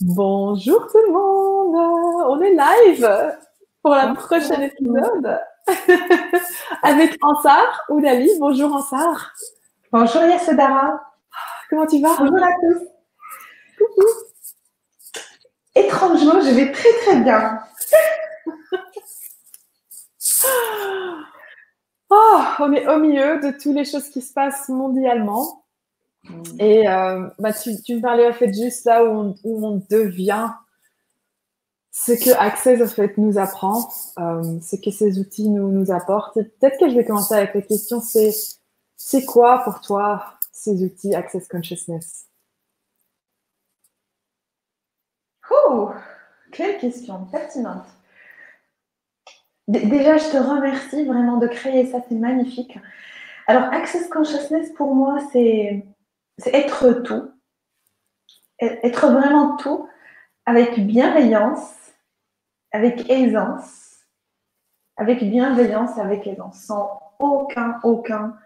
Bonjour tout le monde, on est live pour la prochaine épisode avec Ansar ou Lali. Bonjour Ansar. Bonjour Yasodara. Comment tu vas? Bonjour à tous. Coucou. Étrangement, je vais très très bien. Oh, on est au milieu de toutes les choses qui se passent mondialement. Et tu me parlais en fait juste là où on devient ce que Access en fait nous apprend, ce que ces outils nous apportent. Et peut-être que je vais commencer avec la question, c'est quoi pour toi ces outils Access Consciousness? Quelle question pertinente. Déjà, je te remercie vraiment de créer ça, c'est magnifique. Alors, Access Consciousness, pour moi, c'est être tout. Être vraiment tout avec bienveillance, avec aisance, avec bienveillance, avec aisance, sans aucun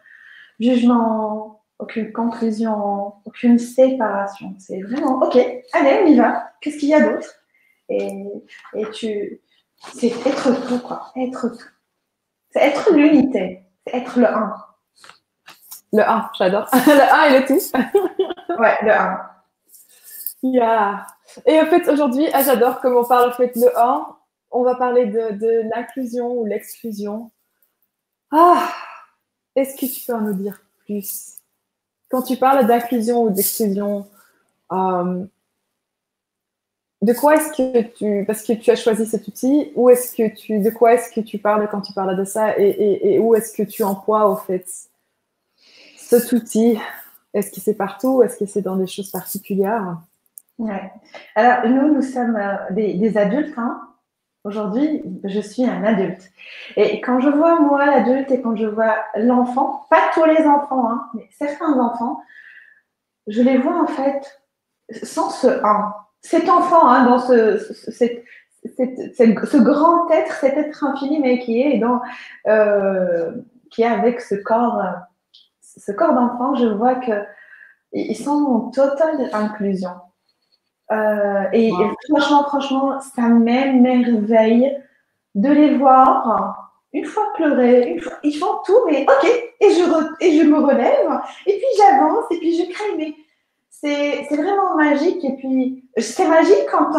jugement, aucune conclusion, aucune séparation. C'est vraiment, ok, allez, on y va. Qu'est-ce qu'il y a d'autre? Et c'est être tout, quoi. Être tout. C'est être l'unité. C'est être le un. Le 1, j'adore. Le 1 et le tout. Ouais, le un. Yeah. Et en fait, aujourd'hui, j'adore comme on parle en fait le 1. On va parler de l'inclusion ou l'exclusion. Ah, est-ce que tu peux en nous dire plus? Quand tu parles d'inclusion ou d'exclusion, de quoi est-ce que parce que tu as choisi cet outil, de quoi est-ce que tu parles quand tu parles de ça et où est-ce que tu emploies, au fait, cet outil? Est-ce que c'est partout? Est-ce que c'est dans des choses particulières? Ouais. Alors, nous sommes des adultes, hein. Aujourd'hui, je suis un adulte. Et quand je vois moi l'adulte et quand je vois l'enfant, pas tous les enfants, hein, mais certains enfants, je les vois en fait sans ce un. Cet enfant, hein, dans ce grand être, cet être infini, mais qui est avec ce corps d'enfant, je vois qu'ils sont en totale inclusion. Et franchement, ça m'émerveille de les voir une fois pleurer, ils font tout, mais ok, et je me relève, et puis j'avance, et puis je crée, mais c'est vraiment magique. Et puis, c'est magique quand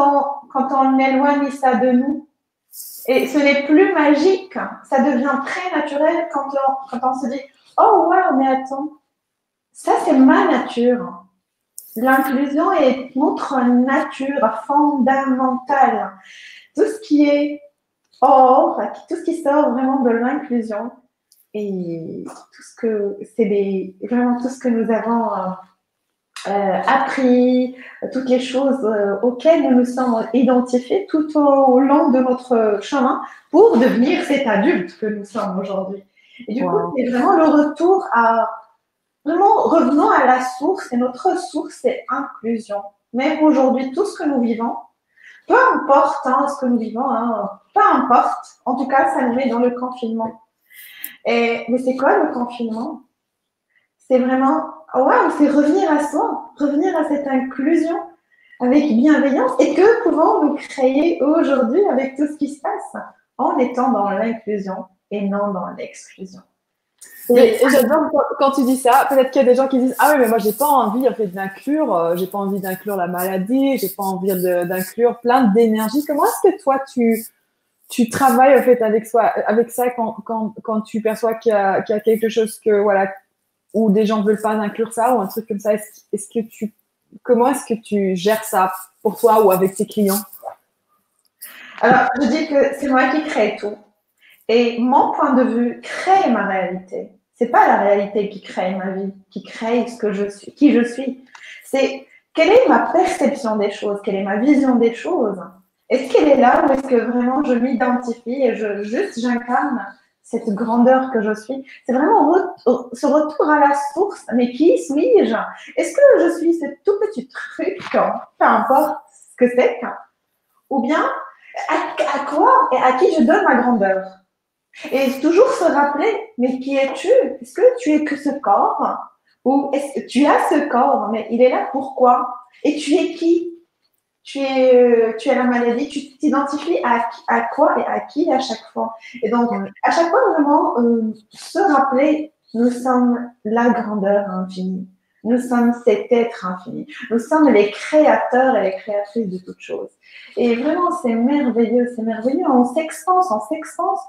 on éloigne ça de nous. Et ce n'est plus magique. Ça devient très naturel quand on se dit « Oh, wow, mais attends, ça, c'est ma nature. » L'inclusion est notre nature fondamentale. Tout ce qui est hors, tout ce qui sort vraiment de l'inclusion et vraiment tout ce que nous avons appris, toutes les choses auxquelles nous nous sommes identifiés tout au long de notre chemin pour devenir cet adulte que nous sommes aujourd'hui. Et du coup, c'est vraiment le retour à... Vraiment, revenons à la source, et notre source, c'est inclusion. Même aujourd'hui, tout ce que nous vivons, peu importe ce que nous vivons, peu importe, en tout cas, ça nous met dans le confinement. Mais c'est quoi le confinement? C'est vraiment, waouh, c'est revenir à soi, revenir à cette inclusion avec bienveillance. Et que pouvons-nous créer aujourd'hui avec tout ce qui se passe en étant dans l'inclusion et non dans l'exclusion? Et j'adore quand tu dis ça. Peut-être qu'il y a des gens qui disent ah oui, mais moi j'ai pas envie en fait d'inclure, j'ai pas envie d'inclure la maladie, j'ai pas envie d'inclure plein d'énergie. Comment est-ce que toi tu travailles en fait avec ça quand tu perçois qu'il y a quelque chose que voilà où des gens veulent pas inclure ça ou un truc comme ça. Comment est-ce que tu gères ça pour toi ou avec tes clients? Alors, je dis que c'est moi qui crée tout. Et mon point de vue crée ma réalité. C'est pas la réalité qui crée ma vie, qui crée ce que je suis, qui je suis. C'est quelle est ma perception des choses, quelle est ma vision des choses. Est-ce qu'elle est là ou est-ce que vraiment je m'identifie et j'incarne cette grandeur que je suis? C'est vraiment ce retour à la source. Mais qui suis-je? Est-ce que je suis ce tout petit truc, peu importe ce que c'est, ou bien à quoi et à qui je donne ma grandeur? Et toujours se rappeler, mais qui es-tu? Est-ce que tu es que ce corps? Ou est-ce que tu as ce corps, mais il est là pourquoi? Et tu es qui? tu as la maladie, tu t'identifies à quoi et à qui à chaque fois. Et donc, à chaque fois, vraiment, se rappeler, nous sommes la grandeur infinie. Nous sommes cet être infini. Nous sommes les créateurs et les créatrices de toutes choses. Et vraiment, c'est merveilleux, c'est merveilleux. On s'expanse, on s'expanse.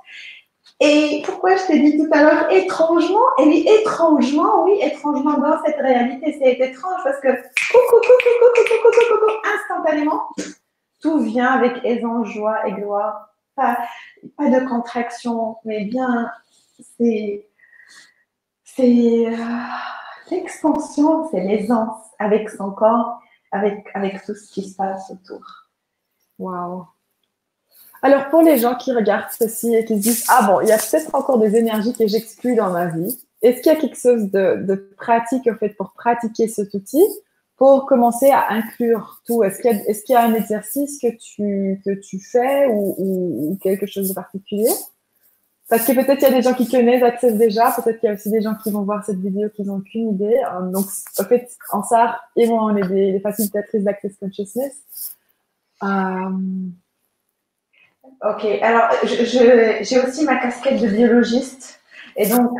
Et pourquoi je t'ai dit tout à l'heure étrangement? Et oui, étrangement dans cette réalité, c'est étrange parce que instantanément, tout vient avec aisance, joie et gloire. Pas de contraction, mais bien, c'est l'expansion, c'est l'aisance avec son corps, avec tout ce qui se passe autour. Waouh! Alors, pour les gens qui regardent ceci et qui se disent « Ah bon, il y a peut-être encore des énergies que j'exclus dans ma vie. » Est-ce qu'il y a quelque chose de pratique, en fait, pour pratiquer cet outil, pour commencer à inclure tout? Est-ce qu'il y a un exercice que tu fais ou quelque chose de particulier? Parce que peut-être il y a des gens qui connaissent Access déjà, peut-être qu'il y a aussi des gens qui vont voir cette vidéo qui n'ont aucune idée. Donc, en fait, Ansar et moi, on est des facilitatrices d'Access Consciousness. Ok, alors j'ai aussi ma casquette de biologiste. Et donc,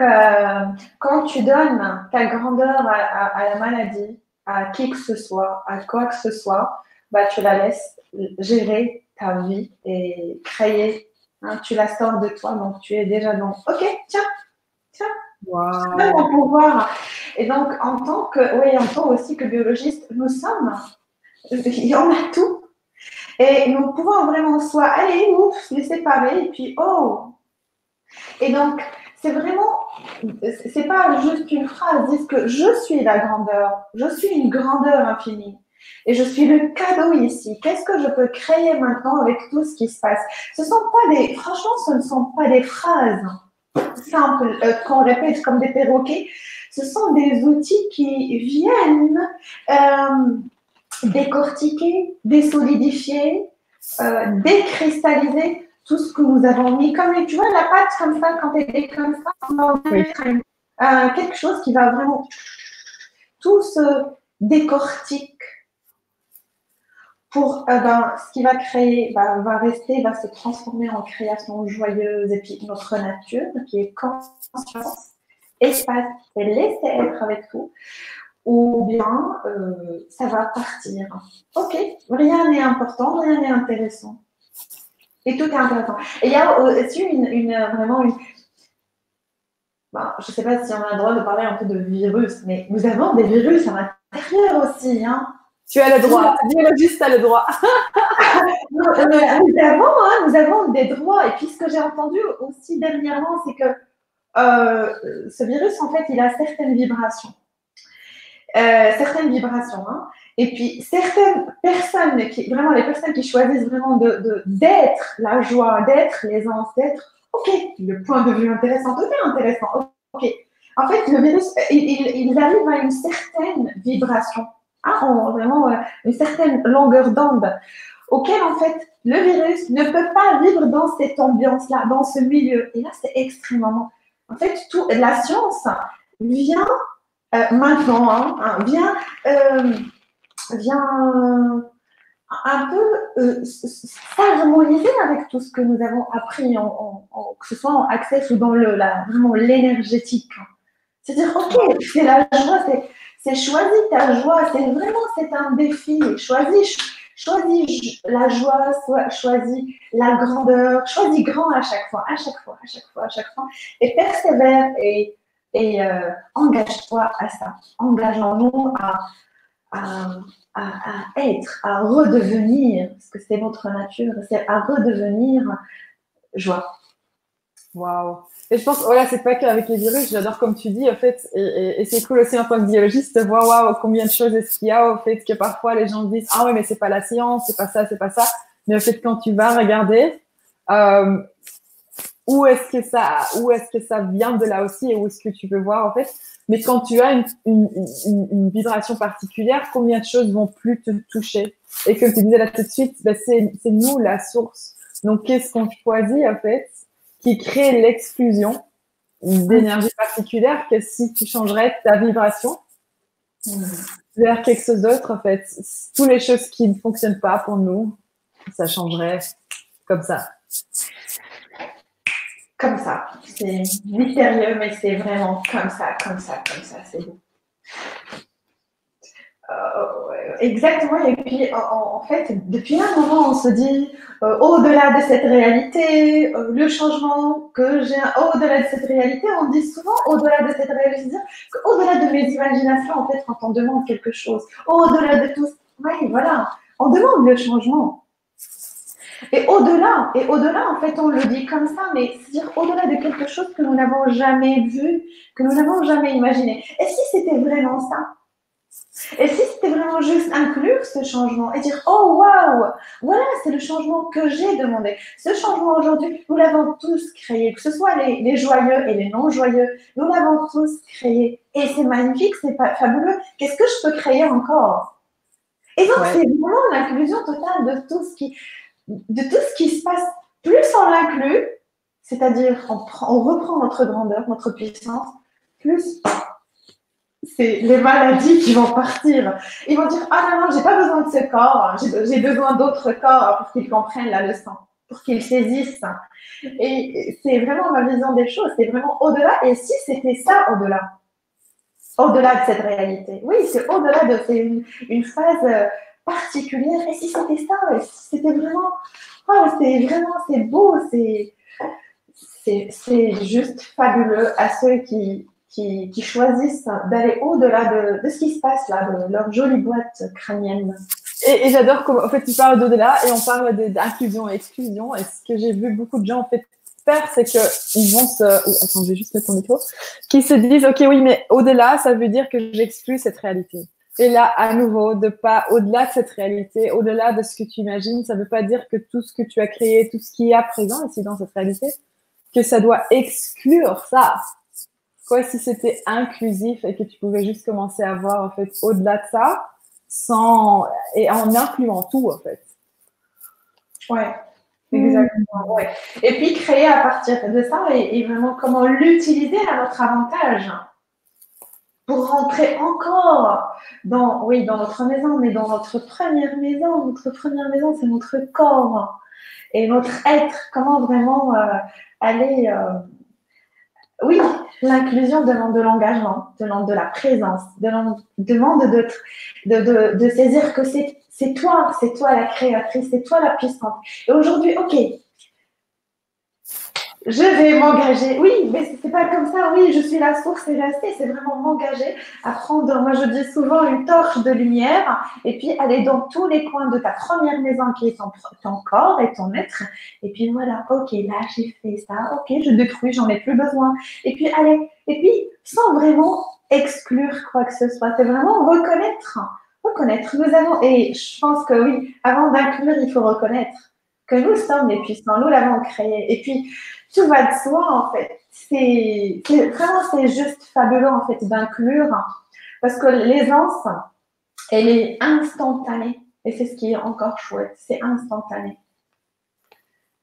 quand tu donnes ta grandeur à la maladie, à qui que ce soit, à quoi que ce soit, bah, tu la laisses gérer ta vie et créer. Hein, tu la sors de toi, donc tu es déjà dans. Ok, tiens. Wow. C'est mon pouvoir. Et donc, en tant aussi que biologiste, nous sommes. Il y en a tout. Et nous pouvons vraiment soit aller, ouf, les séparer, et puis oh. Et donc, c'est vraiment, c'est pas juste une phrase, c'est que je suis la grandeur, je suis une grandeur infinie. Et je suis le cadeau ici. Qu'est-ce que je peux créer maintenant avec tout ce qui se passe? Franchement, ce ne sont pas des phrases simples qu'on répète comme des perroquets. Ce sont des outils qui viennent décortiquer, désolidifier, décristalliser tout ce que nous avons mis. Comme, tu vois, la pâte comme ça, quand elle est comme ça, on va mettre quelque chose qui va vraiment tout se décortique pour ce qui va créer, va rester, va se transformer en création joyeuse. Et puis notre nature, qui est conscience, espace et laisser être avec tout, ou bien ça va partir. Ok, rien n'est important, rien n'est intéressant. Et tout est intéressant. Et il y a aussi vraiment une... je ne sais pas si on a le droit de parler un peu de virus, mais nous avons des virus à l'intérieur aussi. Hein. Tu as le droit, biologiste, tu as le droit. nous avons des droits. Et puis ce que j'ai entendu aussi dernièrement, c'est que ce virus, en fait, il a certaines vibrations. Hein. Et puis certaines personnes, vraiment les personnes qui choisissent vraiment d'être la joie, d'être l'aisance, d'être, ok, le point de vue intéressant, tout est intéressant, ok. En fait, le virus, il arrive à une certaine vibration, hein, vraiment une certaine longueur d'onde, auquel en fait le virus ne peut pas vivre dans cette ambiance-là, dans ce milieu. Et là, c'est extrêmement. En fait, la science vient maintenant, vient un peu s'harmoniser avec tout ce que nous avons appris, que ce soit en Access ou dans vraiment l'énergétique. C'est-à-dire, ok, c'est la joie, c'est choisis ta joie, c'est un défi. Choisis la joie, choisis la grandeur, choisis grand à chaque fois, et persévère et engage-toi à ça. Engageons-nous à être, à redevenir, parce que c'est notre nature, c'est à redevenir joie. Waouh! Et je pense, voilà, c'est pas qu'avec les virus, j'adore comme tu dis, en fait, et c'est cool aussi en tant que biologiste de voir, waouh, combien de choses est-ce qu'il y a, au fait, que parfois les gens disent, ah ouais, mais c'est pas la science, c'est pas ça, c'est pas ça. Mais en fait, quand tu vas regarder, où est-ce que ça vient de là aussi et où est-ce que tu peux voir, en fait. Mais quand tu as une vibration particulière, combien de choses vont plus te toucher? Et comme tu disais là tout de suite, ben c'est nous la source. Donc, qu'est-ce qu'on choisit, en fait, qui crée l'exclusion d'énergie particulière que si tu changerais ta vibration, vers quelque chose d'autre, en fait. Toutes les choses qui ne fonctionnent pas pour nous, ça changerait comme ça. Comme ça. C'est mystérieux, mais c'est vraiment comme ça, c'est beau. Exactement. Et puis, en fait, depuis un moment, on se dit, au-delà de cette réalité, le changement que j'ai, au-delà de cette réalité, on dit souvent, au-delà de cette réalité, au-delà de mes imaginations, en fait, quand on demande quelque chose, au-delà de tout, oui, voilà, on demande le changement. Et au-delà, en fait, on le dit comme ça, mais c'est-à-dire au-delà de quelque chose que nous n'avons jamais vu, que nous n'avons jamais imaginé. Et si c'était vraiment ça? Et si c'était vraiment juste inclure ce changement et dire oh waouh, voilà, c'est le changement que j'ai demandé. Ce changement aujourd'hui, nous l'avons tous créé, que ce soit les joyeux et les non joyeux, nous l'avons tous créé. Et c'est magnifique, c'est fabuleux. Qu'est-ce que je peux créer encore? Et donc c'est vraiment l'inclusion totale de tout ce qui se passe. Plus on l'inclut, c'est-à-dire on reprend notre grandeur, notre puissance, plus c'est les maladies qui vont partir. Ils vont dire ah non, j'ai pas besoin de ce corps, j'ai besoin d'autres corps pour qu'ils comprennent la leçon, pour qu'ils saisissent. Et c'est vraiment ma vision des choses, c'est vraiment au-delà. Et si c'était ça au-delà de cette réalité, oui, c'est au-delà de une phase particulière. Et si c'était ça, et si c'était vraiment, oh, c'est beau, c'est juste fabuleux à ceux qui choisissent d'aller au-delà de ce qui se passe là, de leur jolie boîte crânienne. Et j'adore comment, en fait, tu parles d'au-delà et on parle d'inclusion et exclusion. Et ce que j'ai vu beaucoup de gens en fait faire, c'est qu'ils vont attends, je vais juste mettre ton micro. Qui se disent, ok, oui, mais au-delà, ça veut dire que j'exclus cette réalité. Et là, à nouveau, de pas au-delà de cette réalité, au-delà de ce que tu imagines, ça veut pas dire que tout ce que tu as créé, tout ce qui est à présent ici dans cette réalité, que ça doit exclure ça. Quoi si c'était inclusif et que tu pouvais juste commencer à voir en fait au-delà de ça, et en incluant tout en fait. Ouais, exactement. Ouais. Et puis créer à partir de ça et vraiment comment l'utiliser à notre avantage pour rentrer encore dans notre maison, mais dans notre première maison. Notre première maison, c'est notre corps et notre être. Comment vraiment aller oui, l'inclusion demande de l'engagement, demande de la présence, demande de saisir que c'est toi la créatrice, c'est toi la puissante. Et aujourd'hui, ok, je vais m'engager. Oui, mais c'est pas comme ça. Oui, je suis la source et rester. C'est vraiment m'engager à prendre, moi je dis souvent, une torche de lumière et puis aller dans tous les coins de ta première maison qui est ton corps et ton être. Et puis voilà, ok, là j'ai fait ça. Ok, je détruis, j'en ai plus besoin. Et puis allez, et puis sans vraiment exclure quoi que ce soit. C'est vraiment reconnaître. Nous avons, et je pense que oui, avant d'inclure, il faut reconnaître que nous sommes les puissants, nous l'avons créé. Et puis, tout va de soi, en fait. C'est juste fabuleux, en fait, d'inclure, parce que l'aisance, elle est instantanée. Et c'est ce qui est encore chouette, c'est instantané.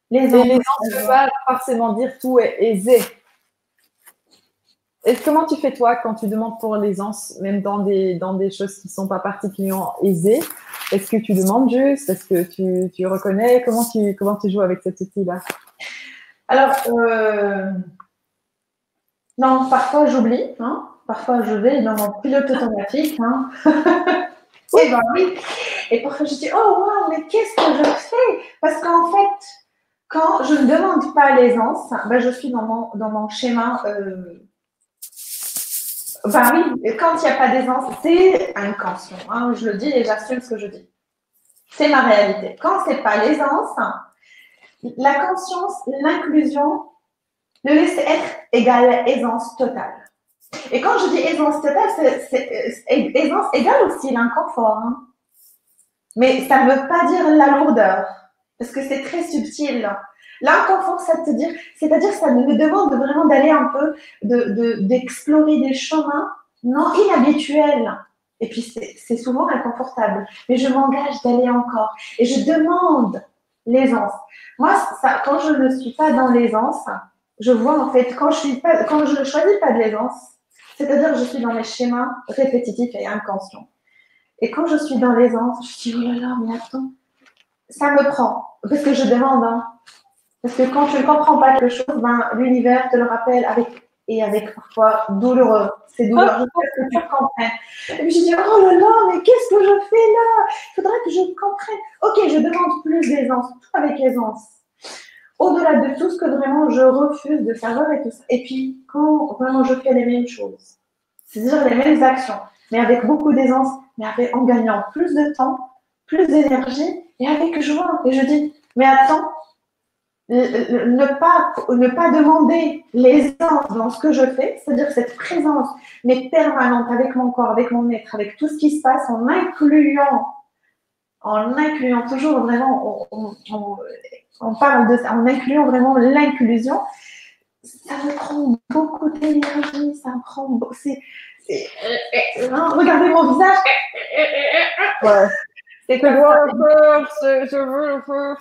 L'aisance ne veut pas forcément dire tout est aisé. Et comment tu fais toi quand tu demandes pour l'aisance, même dans des choses qui ne sont pas particulièrement aisées? Est-ce que tu demandes juste? Est-ce que tu reconnais? Comment tu joues avec cet outil-là? Alors, non, parfois j'oublie. Hein. Parfois je vais dans mon pilote automatique. Hein. Et ben oui. Et parfois je dis, oh wow, mais qu'est-ce que je fais? Parce qu'en fait, quand je ne demande pas l'aisance, ben, je suis dans mon schéma. Ben oui, quand il n'y a pas d'aisance, c'est inconscient. Hein, je le dis et j'assume ce que je dis. C'est ma réalité. Quand c'est pas l'aisance, la conscience, l'inclusion, le laisser être égale aisance totale. Et quand je dis aisance totale, c'est aisance égale aussi l'inconfort. Hein. Mais ça ne veut pas dire la lourdeur, parce que c'est très subtil. L'inconfort, c'est-à-dire ça me demande vraiment d'aller un peu, d'explorer des chemins non inhabituels. Et puis, c'est souvent inconfortable. Mais je m'engage d'aller encore. Et je demande l'aisance. Moi, quand je ne suis pas dans l'aisance, je vois en fait, quand je ne choisis pas de l'aisance, C'est-à-dire que je suis dans mes schémas répétitifs et inconscients. Et quand je suis dans l'aisance, je dis, oh là là, mais attends, ça me prend. Parce que je demande, hein. Parce que quand tu ne comprends pas quelque chose, ben, l'univers te le rappelle avec parfois douloureux. C'est douloureux, je veux que tu comprennes. Et puis je dis, oh là là, mais qu'est-ce que je fais là? Il faudrait que je comprenne. Ok, je demande plus d'aisance, tout avec aisance. Au-delà de tout ce que vraiment je refuse de savoir et tout ça. Et puis, quand vraiment je fais les mêmes choses, c'est-à-dire les mêmes actions, mais avec beaucoup d'aisance, mais en gagnant plus de temps, plus d'énergie et avec joie. Et je dis, mais attends, ne pas demander l'aisance dans ce que je fais, c'est-à-dire cette présence, mais permanente avec mon corps, avec mon être, avec tout ce qui se passe, en incluant toujours vraiment, on parle de ça, en incluant vraiment l'inclusion, ça me prend beaucoup d'énergie, ça me prend, regardez mon visage. Ouais. C'est que je veux le feu, je veux le feu.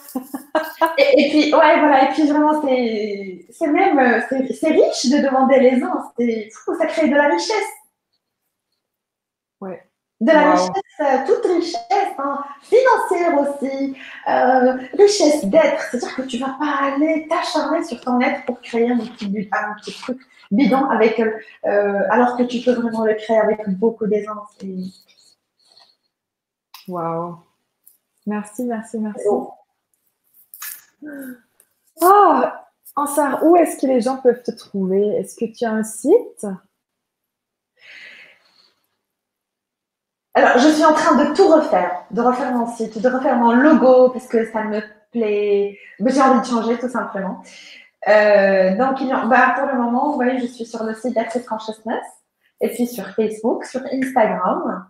Et puis, ouais, voilà, et puis vraiment, c'est même, c'est riche de demander l'aisance, ça crée de la richesse. Ouais. De la richesse, toute richesse, hein, financière aussi, richesse d'être, c'est-à-dire que tu ne vas pas aller t'acharner sur ton être pour créer un petit truc bidon avec, alors que tu peux vraiment le créer avec beaucoup d'aisance. Waouh. Merci, merci, merci. Oh, Ansar, où est-ce que les gens peuvent te trouver? Est-ce que tu as un site? Alors, je suis en train de tout refaire, de refaire mon site, de refaire mon logo, parce que ça me plaît. J'ai envie de changer, tout simplement. Donc, pour le moment, vous voyez, je suis sur le site d'Access Consciousness, et puis sur Facebook, sur Instagram.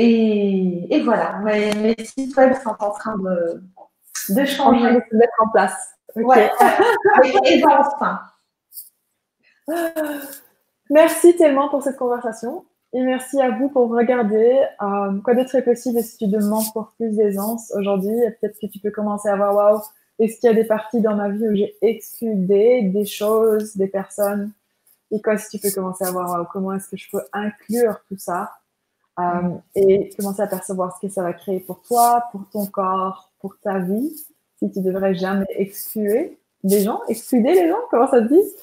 Et voilà, mes sites web sont en train de changer. En train de se mettre en place. Okay. Ouais, avec aisance. Merci tellement pour cette conversation. Et merci à vous pour regarder. Quoi d'autre est possible si tu demandes pour plus d'aisance aujourd'hui? Peut-être que tu peux commencer à voir, waouh, est-ce qu'il y a des parties dans ma vie où j'ai excludé des choses, des personnes? Et quoi si tu peux commencer à voir, waouh, comment est-ce que je peux inclure tout ça? Et commencer à percevoir ce que ça va créer pour toi, pour ton corps, pour ta vie. Si tu devrais jamais exclure des gens, excluder les gens, comment ça te dit?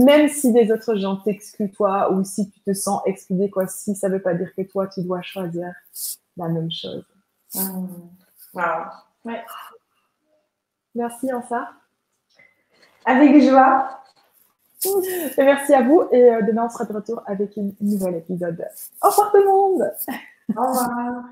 Même si des autres gens t'excluent toi, ou si tu te sens excludé, quoi, si ça veut pas dire que toi, tu dois choisir la même chose. Wow. Ouais. Merci, Ansar. Avec joie. Et merci à vous. Et demain, on sera de retour avec un nouvel épisode. Au revoir tout le monde. Au revoir.